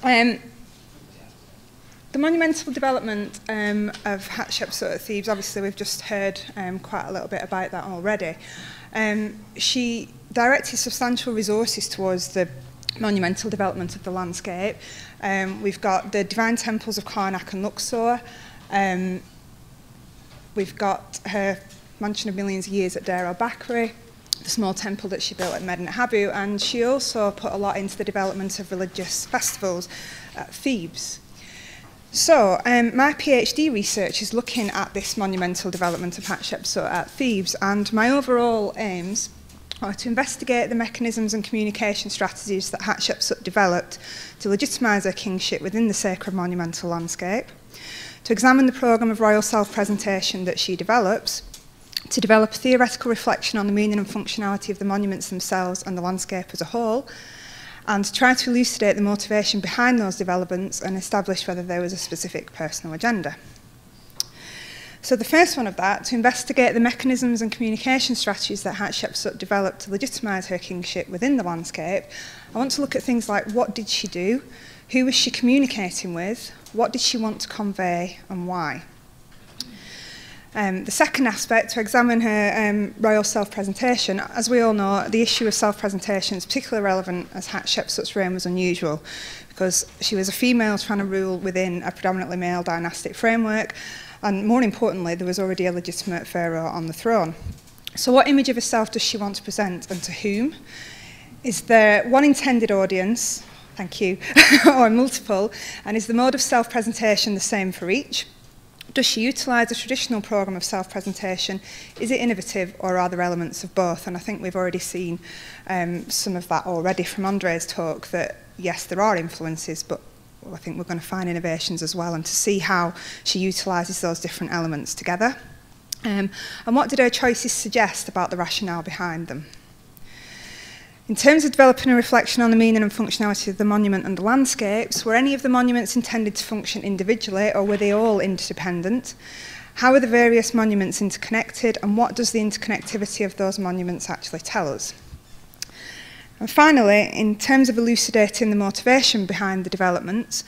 The monumental development of Hatshepsut at Thebes, obviously we've just heard quite a little bit about that already. She directed substantial resources towards the monumental development of the landscape. We've got the divine temples of Karnak and Luxor. We've got her mansion of millions of years at Deir el Bahari, the small temple that she built at Medinet Habu, and she also put a lot into the development of religious festivals at Thebes. So, my PhD research is looking at this monumental development of Hatshepsut at Thebes, and my overall aims are to investigate the mechanisms and communication strategies that Hatshepsut developed to legitimise her kingship within the sacred monumental landscape, to examine the programme of royal self-presentation that she develops, to develop a theoretical reflection on the meaning and functionality of the monuments themselves and the landscape as a whole, and to try to elucidate the motivation behind those developments and establish whether there was a specific personal agenda. So the first one of that, to investigate the mechanisms and communication strategies that Hatshepsut developed to legitimise her kingship within the landscape, I want to look at things like what did she do, who was she communicating with, what did she want to convey, and why. The second aspect, to examine her royal self-presentation. As we all know, the issue of self-presentation is particularly relevant as Hatshepsut's reign was unusual, because she was a female trying to rule within a predominantly male dynastic framework, and more importantly, there was already a legitimate pharaoh on the throne. So what image of herself does she want to present, and to whom? Is there one intended audience, thank you, or multiple, and is the mode of self-presentation the same for each? Does she utilise a traditional programme of self-presentation? Is it innovative, or are there elements of both? And I think we've already seen some of that already from Andre's talk, that yes, there are influences, but I think we're going to find innovations as well, and to see how she utilises those different elements together. And what did her choices suggest about the rationale behind them? In terms of developing a reflection on the meaning and functionality of the monument and the landscapes, were any of the monuments intended to function individually, or were they all interdependent? How are the various monuments interconnected, and what does the interconnectivity of those monuments actually tell us? And finally, in terms of elucidating the motivation behind the developments,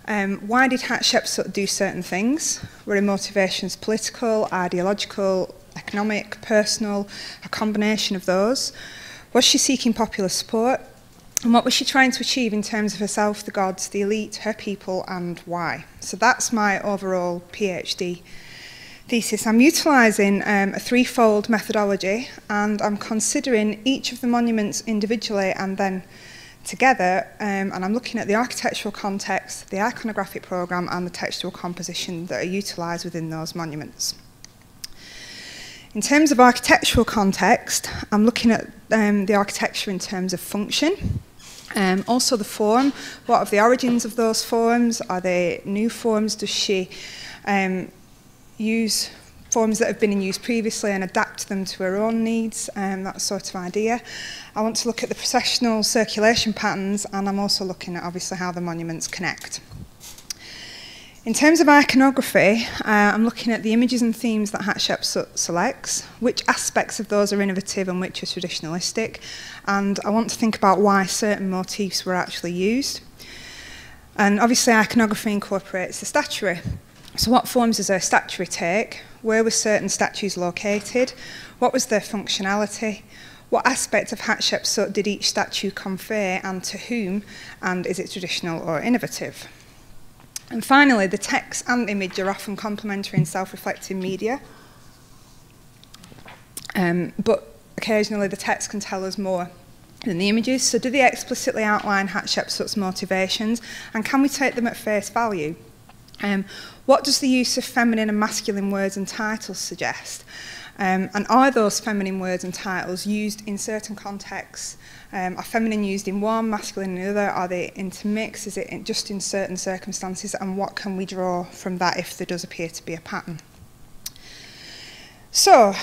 why did Hatshepsut do certain things? Were her motivations political, ideological, economic, personal, a combination of those? Was she seeking popular support? And what was she trying to achieve in terms of herself, the gods, the elite, her people, and why? So that's my overall PhD thesis. I'm utilising a threefold methodology, and I'm considering each of the monuments individually and then together, and I'm looking at the architectural context, the iconographic programme, and the textual composition that are utilised within those monuments. In terms of architectural context, I'm looking at the architecture in terms of function, also the form. What are the origins of those forms? Are they new forms? Does she use forms that have been in use previously and adapt them to her own needs? That sort of idea. I want to look at the processional circulation patterns, and I'm also looking at obviously how the monuments connect. In terms of iconography, I'm looking at the images and themes that Hatshepsut selects, which aspects of those are innovative and which are traditionalistic, and I want to think about why certain motifs were actually used. And obviously iconography incorporates the statuary. So what forms does her statuary take? Where were certain statues located? What was their functionality? What aspect of Hatshepsut did each statue convey, and to whom? And is it traditional or innovative? And finally, the text and image are often complementary in self-reflecting media, but occasionally the text can tell us more than the images. So do they explicitly outline Hatshepsut's motivations, and can we take them at face value? What does the use of feminine and masculine words and titles suggest? And are those feminine words and titles used in certain contexts? Are feminine used in one, masculine in another? Are they intermixed? Is it just in certain circumstances? And what can we draw from that if there does appear to be a pattern? So,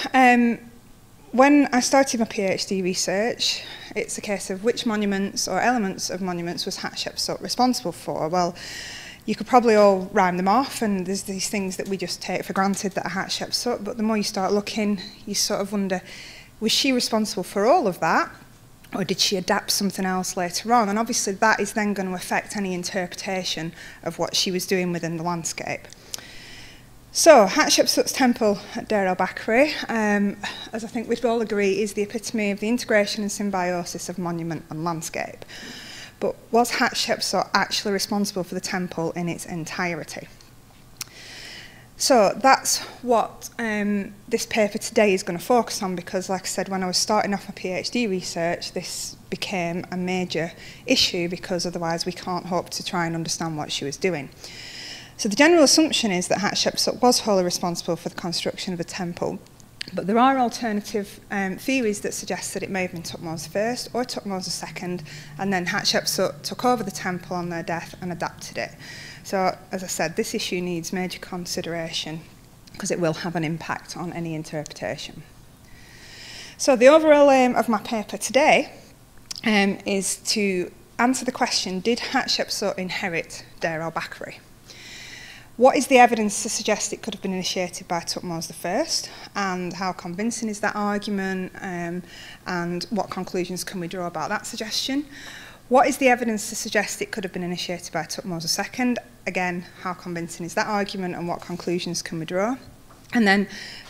when I started my PhD research, it's a case of which monuments or elements of monuments was Hatshepsut responsible for? Well, you could probably all rhyme them off, and there's these things that we just take for granted that are Hatshepsut, but the more you start looking, you sort of wonder, was she responsible for all of that? or did she adapt something else later on? And obviously that is then going to affect any interpretation of what she was doing within the landscape. So, Hatshepsut's temple at Deir el Bahari, as I think we'd all agree, is the epitome of the integration and symbiosis of monument and landscape. But was Hatshepsut actually responsible for the temple in its entirety? So that's what this paper today is going to focus on, because like I said, when I was starting off my PhD research, this became a major issue, because otherwise we can't hope to try and understand what she was doing. So the general assumption is that Hatshepsut was wholly responsible for the construction of the temple, but there are alternative theories that suggest that it may have been Thutmose I or Thutmose II, and then Hatshepsut took over the temple on their death and adapted it. So, as I said, this issue needs major consideration because it will have an impact on any interpretation. So the overall aim of my paper today is to answer the question, did Hatshepsut inherit Deir el Bahari? What is the evidence to suggest it could have been initiated by Thutmose I, and how convincing is that argument, and what conclusions can we draw about that suggestion? What is the evidence to suggest it could have been initiated by Thutmose II? Again, how convincing is that argument, and what conclusions can we draw? And then,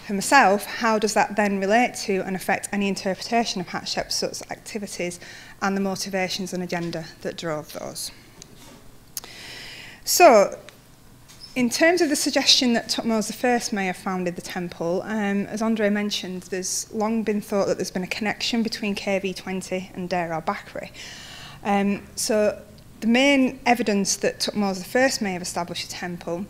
for myself, how does that then relate to and affect any interpretation of Hatshepsut's activities and the motivations and agenda that drove those? So, in terms of the suggestion that Thutmose I may have founded the temple, as Andre mentioned, there's long been thought that there's been a connection between KV20 and Deir el Bahari. So the main evidence that Thutmose I may have established a temple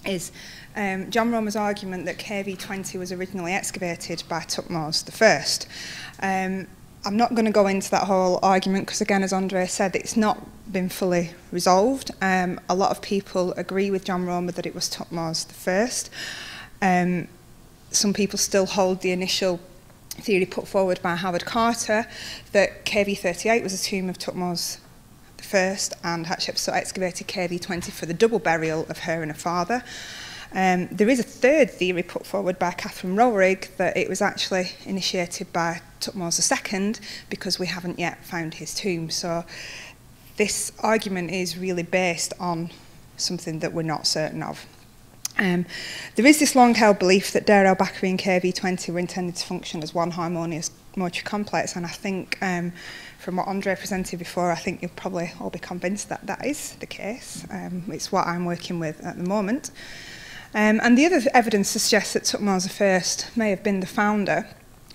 is John Romer's argument that KV20 was originally excavated by Thutmose I. I'm not going to go into that whole argument because, again, as Andre said, it's not been fully resolved. A lot of people agree with John Romer that it was Thutmose I. Some people still hold the initial theory put forward by Howard Carter that KV38 was a tomb of Thutmose I, and Hatshepsut excavated KV20 for the double burial of her and her father. There is a third theory put forward by Catherine Rowerig that it was actually initiated by Thutmose II because we haven't yet found his tomb. So this argument is really based on something that we're not certain of. There is this long-held belief that Deir el Bahari and KV20 were intended to function as one harmonious mortuary complex, and I think from what Andre presented before, I think you'll probably all be convinced that that is the case. It's what I'm working with at the moment. And the other evidence to suggest that Thutmose I may have been the founder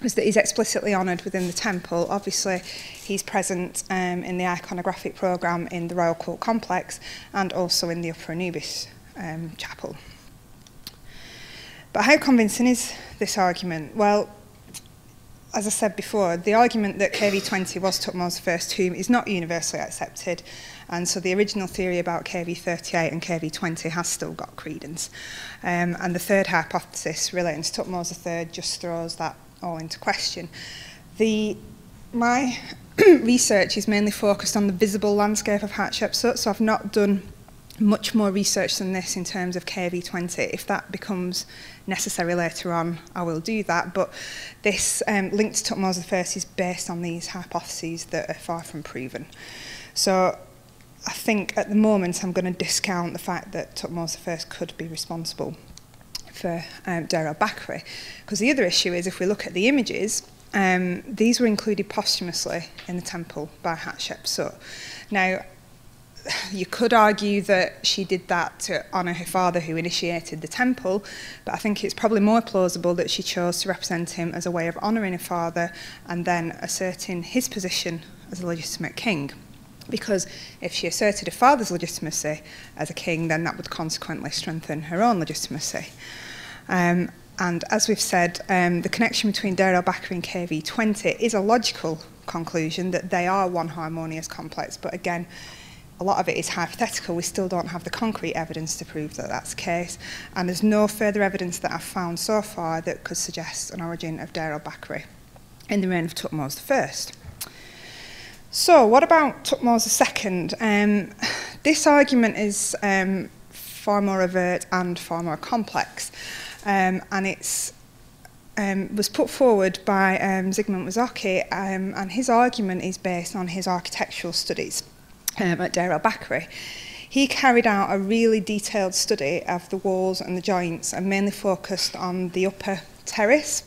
was that he's explicitly honoured within the temple. Obviously, he's present in the iconographic programme in the Royal Cult Complex and also in the Upper Anubis chapel. But how convincing is this argument? Well, as I said before, the argument that KV20 was Thutmose I's tomb is not universally accepted, and so the original theory about KV38 and KV20 has still got credence. And the third hypothesis relating to Thutmose III just throws that all into question. My research is mainly focused on the visible landscape of Hatshepsut, so I've not done much more research than this in terms of KV20. If that becomes necessary later on, I will do that. But this link to Thutmose I is based on these hypotheses that are far from proven. So I think at the moment I'm going to discount the fact that Thutmose I could be responsible for Deir el Bahari. Because the other issue is, if we look at the images, these were included posthumously in the temple by Hatshepsut. Now, you could argue that she did that to honour her father who initiated the temple, but I think it's probably more plausible that she chose to represent him as a way of honouring her father and then asserting his position as a legitimate king. Because if she asserted her father's legitimacy as a king, then that would consequently strengthen her own legitimacy. And as we've said, the connection between Deir el Bahari and KV20 is a logical conclusion that they are one harmonious complex, but again, a lot of it is hypothetical. We still don't have the concrete evidence to prove that that's the case, and there's no further evidence that I've found so far that could suggest an origin of Deir el Bahari in the reign of Thutmose I. So, what about Thutmose II? This argument is far more overt and far more complex, and it's was put forward by Zygmunt Wysocki, and his argument is based on his architectural studies at Deir el Bahari. He carried out a really detailed study of the walls and the joints and mainly focused on the upper terrace.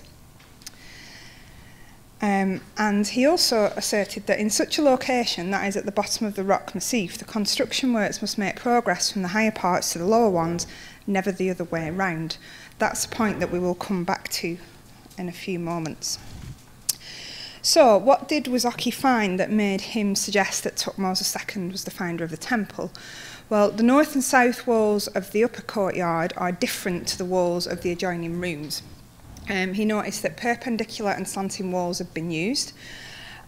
And he also asserted that in such a location, that is at the bottom of the rock massif, the construction works must make progress from the higher parts to the lower ones, never the other way round. That's a point that we will come back to in a few moments. So, what did Wysocki find that made him suggest that Thutmose II was the founder of the temple? Well, the north and south walls of the upper courtyard are different to the walls of the adjoining rooms. He noticed that perpendicular and slanting walls had been used,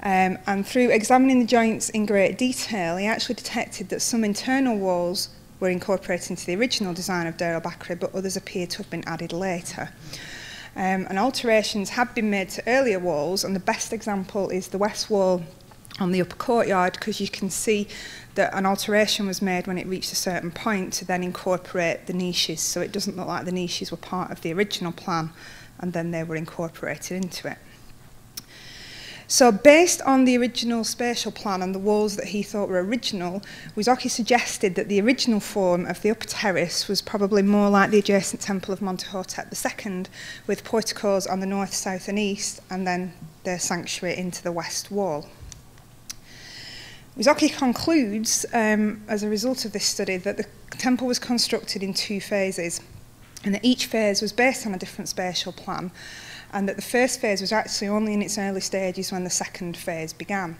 and through examining the joints in great detail, he actually detected that some internal walls were incorporated into the original design of Deir el Bahari, but others appear to have been added later. And alterations have been made to earlier walls, and the best example is the west wall on the upper courtyard, because you can see that an alteration was made when it reached a certain point to then incorporate the niches, so it doesn't look like the niches were part of the original plan, and then they were incorporated into it. So based on the original spatial plan and the walls that he thought were original, Wysocki suggested that the original form of the upper terrace was probably more like the adjacent temple of Montehotep II, with porticos on the north, south and east, and then the sanctuary into the west wall. Wysocki concludes, as a result of this study, that the temple was constructed in 2 phases, and that each phase was based on a different spatial plan, and that the first phase was actually only in its early stages when the second phase began.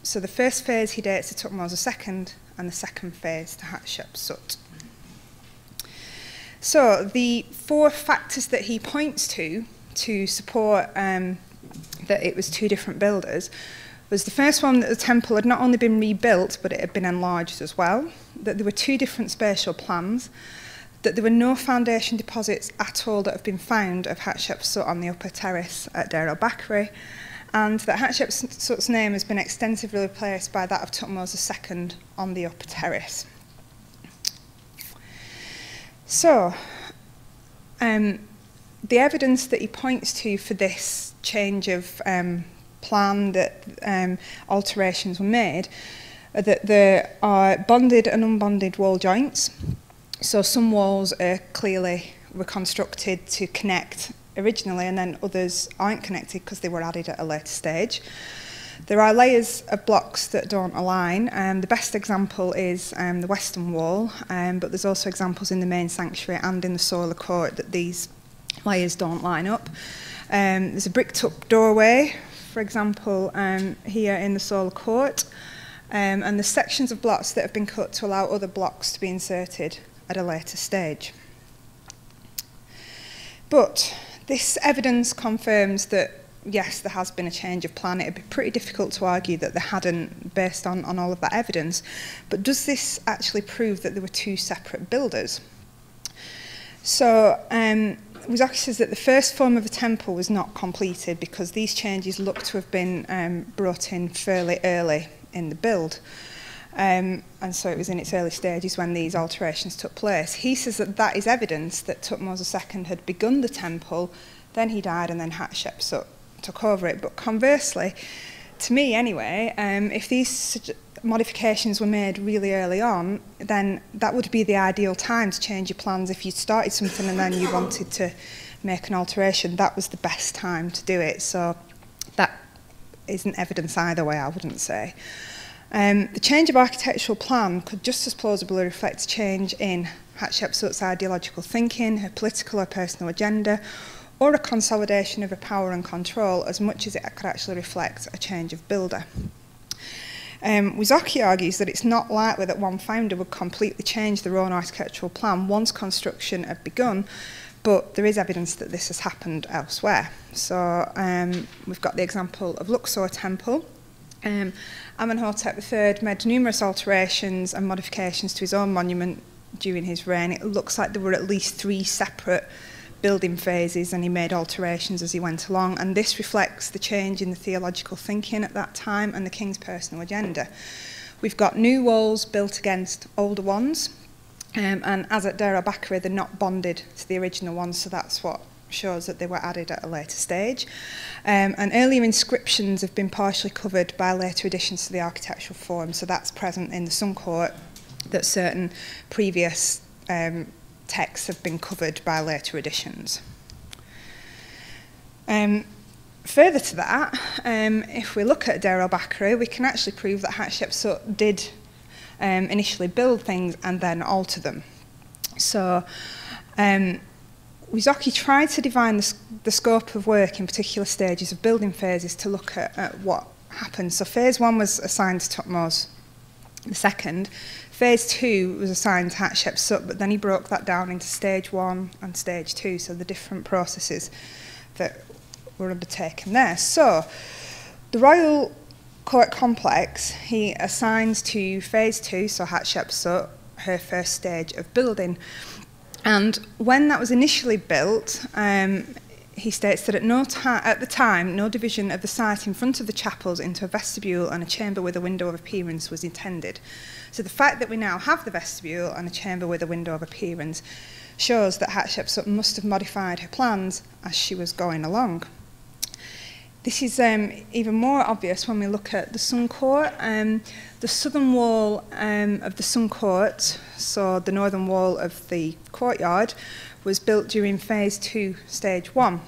So the first phase he dates to Thutmose II, and the second phase to Hatshepsut. So the 4 factors that he points to support that it was 2 different builders was the first one, that the temple had not only been rebuilt, but it had been enlarged as well, that there were 2 different spatial plans, that there were no foundation deposits at all that have been found of Hatshepsut on the upper terrace at Deir el Bahari, and that Hatshepsut's name has been extensively replaced by that of Thutmose II on the upper terrace. So, the evidence that he points to for this change of plan, that alterations were made, are that there are bonded and unbonded wall joints. So some walls are clearly reconstructed to connect originally, and then others aren't connected because they were added at a later stage. There are layers of blocks that don't align. The best example is the western wall, but there's also examples in the main sanctuary and in the solar court that these layers don't line up. There's a bricked up doorway, for example, here in the solar court, and the sections of blocks that have been cut to allow other blocks to be inserted at a later stage. But this evidence confirms that, yes, there has been a change of plan. It would be pretty difficult to argue that there hadn't, based on all of that evidence. But does this actually prove that there were 2 separate builders? So, Wysocki says that the first form of the temple was not completed because these changes look to have been brought in fairly early in the build. And so it was in its early stages when these alterations took place. He says that that is evidence that Thutmose II had begun the temple, then he died, and then Hatshepsut took over it. But conversely, to me anyway, if these modifications were made really early on, then that would be the ideal time to change your plans. If you started something and then you wanted to make an alteration, that was the best time to do it. So that isn't evidence either way, I wouldn't say. The change of architectural plan could just as plausibly reflect a change in Hatshepsut's ideological thinking, her political or personal agenda, or a consolidation of her power and control, as much as it could actually reflect a change of builder. Wysocki argues that it's not likely that one founder would completely change their own architectural plan once construction had begun, but there is evidence that this has happened elsewhere. So we've got the example of Luxor Temple. Amenhotep III made numerous alterations and modifications to his own monument during his reign. It looks like there were at least 3 separate building phases, and he made alterations as he went along, and this reflects the change in the theological thinking at that time and the king's personal agenda. We've got new walls built against older ones, and as at Deir el Bahari, they're not bonded to the original ones, so that's what shows that they were added at a later stage. And earlier inscriptions have been partially covered by later additions to the architectural form, so that's present in the Sun Court, that certain previous texts have been covered by later additions. Further to that, if we look at Deir el Bahari, we can actually prove that Hatshepsut did initially build things and then alter them. So Wizocki tried to define the scope of work in particular stages of building phases to look at what happened. So phase 1 was assigned to Thutmose II. Phase 2 was assigned to Hatshepsut, but then he broke that down into stage 1 and stage 2, so the different processes that were undertaken there. So the royal court complex he assigns to phase 2, so Hatshepsut, her first stage of building. And when that was initially built, he states that at the time, no division of the site in front of the chapels into a vestibule and a chamber with a window of appearance was intended. So the fact that we now have the vestibule and a chamber with a window of appearance shows that Hatshepsut must have modified her plans as she was going along. This is even more obvious when we look at the Sun Court. The southern wall of the Sun Court, so the northern wall of the courtyard, was built during phase 2, stage 1.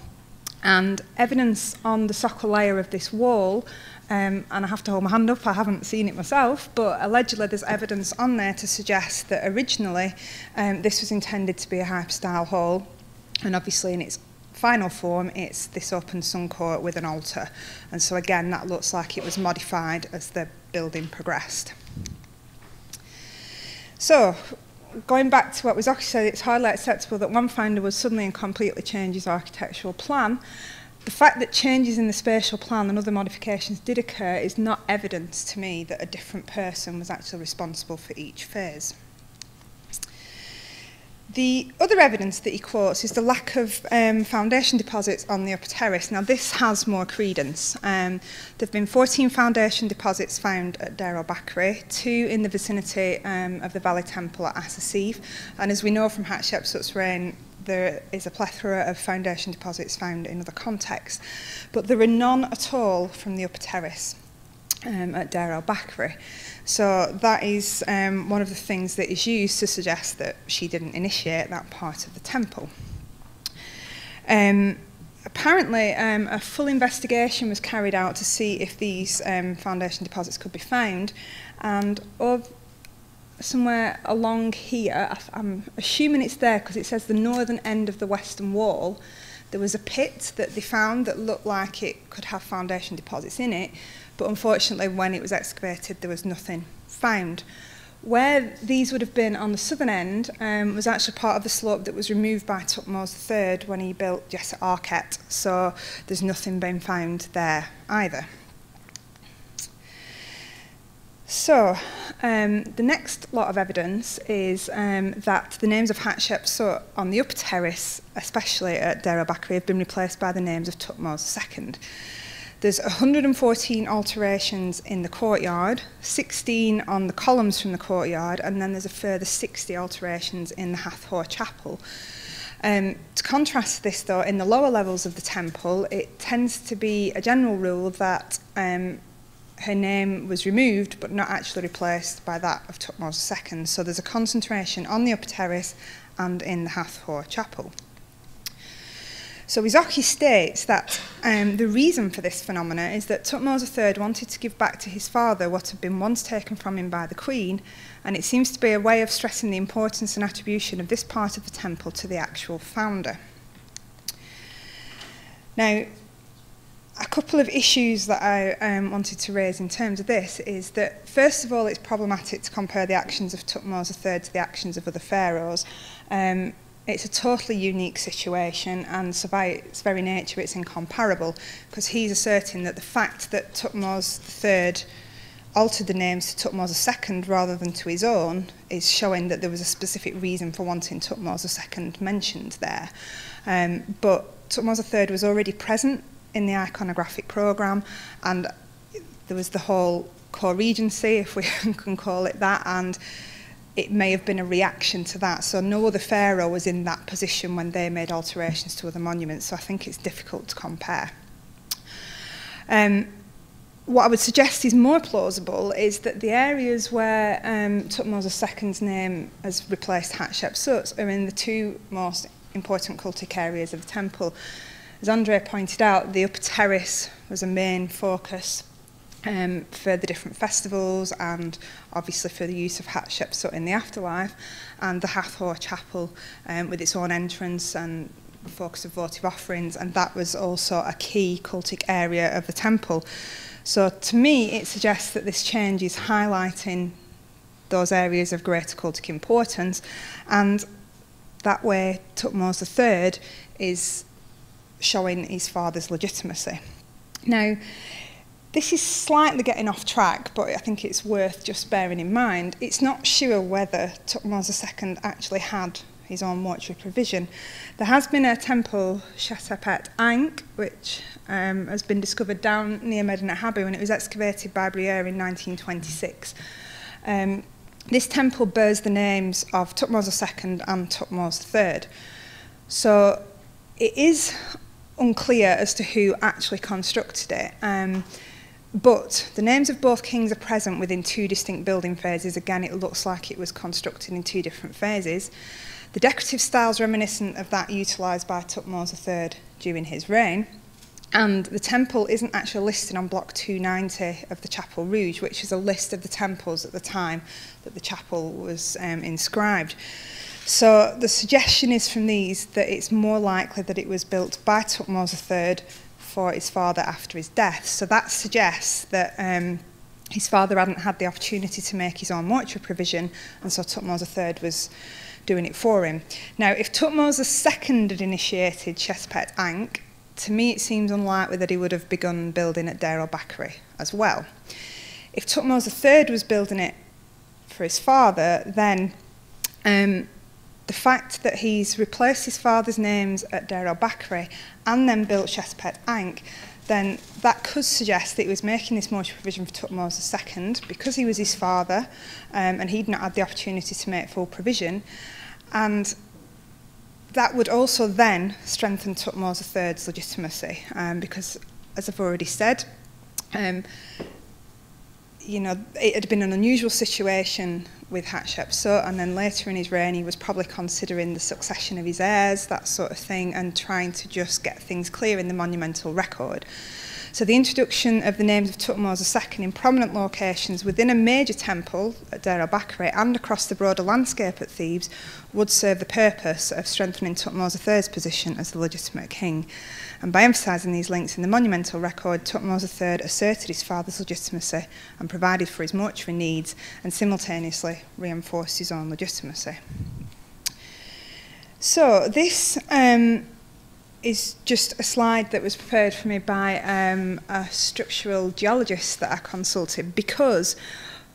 And evidence on the socle layer of this wall, and I have to hold my hand up, I haven't seen it myself, but allegedly there's evidence on there to suggest that originally this was intended to be a hypostyle hall, and obviously in its final form it's this open Sun Court with an altar. And so again, that looks like it was modified as the building progressed. So, going back to what Wizocki said, it's hardly acceptable that one finder would suddenly and completely change his architectural plan. The fact that changes in the spatial plan and other modifications did occur is not evidence to me that a different person was actually responsible for each phase. The other evidence that he quotes is the lack of foundation deposits on the upper terrace. Now, this has more credence. There have been 14 foundation deposits found at Deir el Bahari, 2 in the vicinity of the Valley Temple at Assasif, and as we know from Hatshepsut's reign, there is a plethora of foundation deposits found in other contexts, but there are none at all from the upper terrace at Deir el Bahari. So that is one of the things that is used to suggest that she didn't initiate that part of the temple. Apparently, a full investigation was carried out to see if these foundation deposits could be found, and somewhere along here, I'm assuming it's there because it says the northern end of the western wall, there was a pit that they found that looked like it could have foundation deposits in it, but unfortunately when it was excavated there was nothing found. Where these would have been on the southern end was actually part of the slope that was removed by Thutmose III when he built Jesset Arket, so there's nothing been found there either. So, the next lot of evidence is that the names of Hatshepsut on the upper terrace, especially at Deir el Bahari, have been replaced by the names of Thutmose II. There's 114 alterations in the courtyard, 16 on the columns from the courtyard, and then there's a further 60 alterations in the Hathor Chapel. To contrast this, though, in the lower levels of the temple, it tends to be a general rule that her name was removed but not actually replaced by that of Thutmose II. So there's a concentration on the upper terrace and in the Hathor Chapel. So Wizocki states that the reason for this phenomena is that Thutmose III wanted to give back to his father what had been once taken from him by the Queen, and it seems to be a way of stressing the importance and attribution of this part of the temple to the actual founder. Now, a couple of issues that I wanted to raise in terms of this is that, first of all, it's problematic to compare the actions of Thutmose III to the actions of other pharaohs. It's a totally unique situation, and so by its very nature it's incomparable, because he's asserting that the fact that Thutmose III altered the names to Thutmose II rather than to his own is showing that there was a specific reason for wanting Thutmose II mentioned there. But Thutmose III was already present in the iconographic programme, and there was the whole co-regency, if we can call it that, and it may have been a reaction to that. So no other pharaoh was in that position when they made alterations to other monuments, so I think it's difficult to compare. What I would suggest is more plausible is that the areas where Thutmose II's name has replaced Hatshepsut's are in the two most important cultic areas of the temple. As Andre pointed out, the upper terrace was a main focus for the different festivals and obviously for the use of Hatshepsut in the afterlife, and the Hathor Chapel with its own entrance and focus of votive offerings, and that was also a key cultic area of the temple. So to me, it suggests that this change is highlighting those areas of greater cultic importance, and that way Thutmose III is showing his father's legitimacy. Now, this is slightly getting off track, but I think it's worth just bearing in mind. It's not sure whether Thutmose II actually had his own mortuary provision. There has been a temple, Hatshepsut, which has been discovered down near Medinet Habu, and it was excavated by Briere in 1926. This temple bears the names of Thutmose II and Thutmose III. So it is unclear as to who actually constructed it. But the names of both kings are present within two distinct building phases. Again, it looks like it was constructed in two different phases. The decorative styles reminiscent of that utilised by Thutmose III during his reign. And the temple isn't actually listed on block 290 of the Chapel Rouge, which is a list of the temples at the time that the chapel was inscribed. So the suggestion is from these that it's more likely that it was built by Thutmose III for his father after his death. So that suggests that his father hadn't had the opportunity to make his own mortuary provision, and so Thutmose III was doing it for him. Now, if Thutmose II had initiated Hatshepsut, to me it seems unlikely that he would have begun building at Deir el Bahari as well. If Thutmose III was building it for his father, then the fact that he's replaced his father's names at Deir el Bahari and then built Hatshepsut, then that could suggest that he was making this mortuary provision for Thutmose II because he was his father and he'd not had the opportunity to make full provision. And that would also then strengthen Thutmose III's legitimacy because, as I've already said, you know, it had been an unusual situation with Hatshepsut, and then later in his reign he was probably considering the succession of his heirs, that sort of thing, and trying to just get things clear in the monumental record. So the introduction of the names of Thutmose II in prominent locations within a major temple at Deir el Bahari and across the broader landscape at Thebes would serve the purpose of strengthening Thutmose III's position as the legitimate king. And by emphasising these links in the monumental record, Thutmose III asserted his father's legitimacy and provided for his mortuary needs, and simultaneously reinforced his own legitimacy. So this is just a slide that was prepared for me by a structural geologist that I consulted, because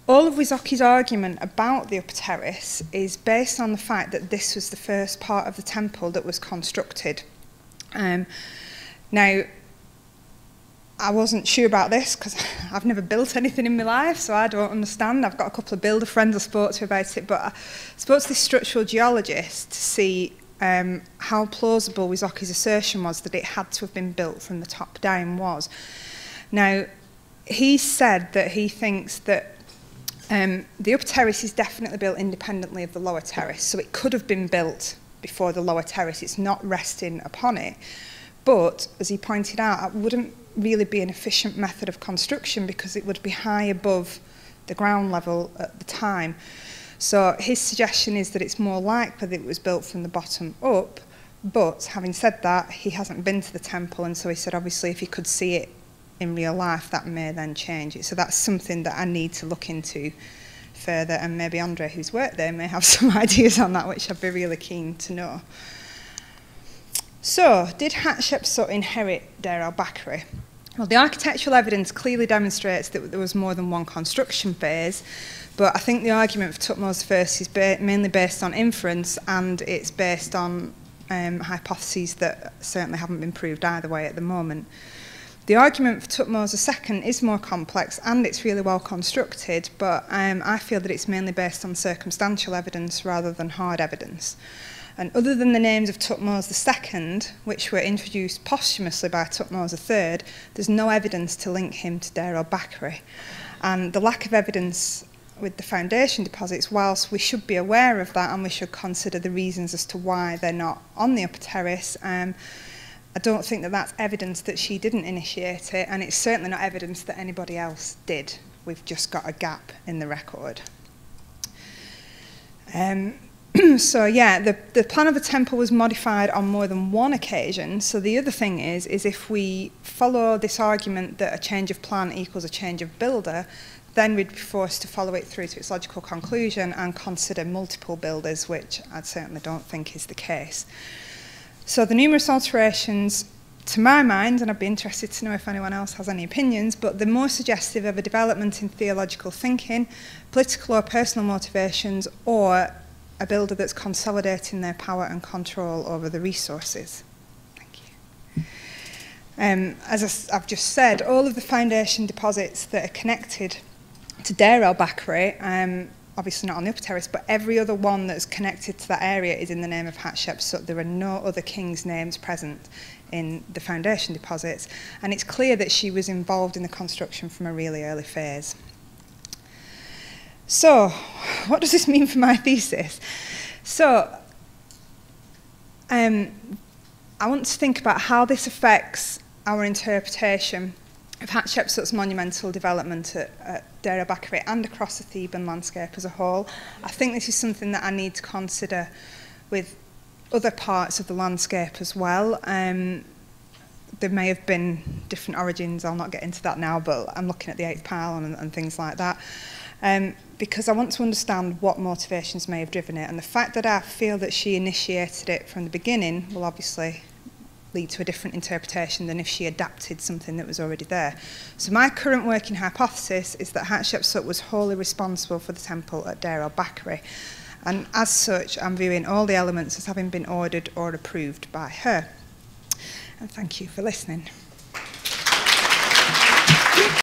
all of Wizoki's argument about the upper terrace is based on the fact that this was the first part of the temple that was constructed. Now, I wasn't sure about this because I've never built anything in my life, so I don't understand. I've got a couple of builder friends I spoke to about it, but I spoke to this structural geologist to see how plausible Wizoki's assertion was that it had to have been built from the top down was. Now, he said that he thinks that the upper terrace is definitely built independently of the lower terrace, so it could have been built before the lower terrace. It's not resting upon it. But, as he pointed out, it wouldn't really be an efficient method of construction because it would be high above the ground level at the time. So his suggestion is that it's more likely that it was built from the bottom up, but having said that, he hasn't been to the temple, and so he said obviously if he could see it in real life, that may then change it. So that's something that I need to look into further, and maybe Andre, who's worked there, may have some ideas on that, which I'd be really keen to know. So, did Hatshepsut inherit Deir el Bahari? Well, the architectural evidence clearly demonstrates that there was more than one construction phase, but I think the argument for Thutmose I is mainly based on inference, and it's based on hypotheses that certainly haven't been proved either way at the moment. The argument for Thutmose II is more complex and it's really well constructed, but I feel that it's mainly based on circumstantial evidence rather than hard evidence. And other than the names of Thutmose II, which were introduced posthumously by Thutmose III, there's no evidence to link him to Deir el Bahari. And the lack of evidence with the foundation deposits, whilst we should be aware of that and we should consider the reasons as to why they're not on the upper terrace, I don't think that that's evidence that she didn't initiate it, and it's certainly not evidence that anybody else did. We've just got a gap in the record. So yeah, the plan of the temple was modified on more than one occasion. So the other thing is if we follow this argument that a change of plan equals a change of builder, then we'd be forced to follow it through to its logical conclusion and consider multiple builders, which I certainly don't think is the case. So the numerous alterations, to my mind, and I'd be interested to know if anyone else has any opinions, but they're more suggestive of a development in theological thinking, political or personal motivations, or a builder that's consolidating their power and control over the resources. Thank you. As I've just said, all of the foundation deposits that are connected to Deir el Bahari, obviously not on the upper terrace, but every other one that's connected to that area is in the name of Hatshepsut. There are no other king's names present in the foundation deposits, and it's clear that she was involved in the construction from a really early phase. So, what does this mean for my thesis? So, I want to think about how this affects our interpretation of Hatshepsut's monumental development at Deir el Bahari and across the Theban landscape as a whole. I think this is something that I need to consider with other parts of the landscape as well. There may have been different origins, I'll not get into that now, but I'm looking at the 8th pylon and things like that. Because I want to understand what motivations may have driven it, and the fact that I feel that she initiated it from the beginning will obviously lead to a different interpretation than if she adapted something that was already there. So my current working hypothesis is that Hatshepsut was wholly responsible for the temple at Deir el Bahari, and as such I'm viewing all the elements as having been ordered or approved by her. And thank you for listening.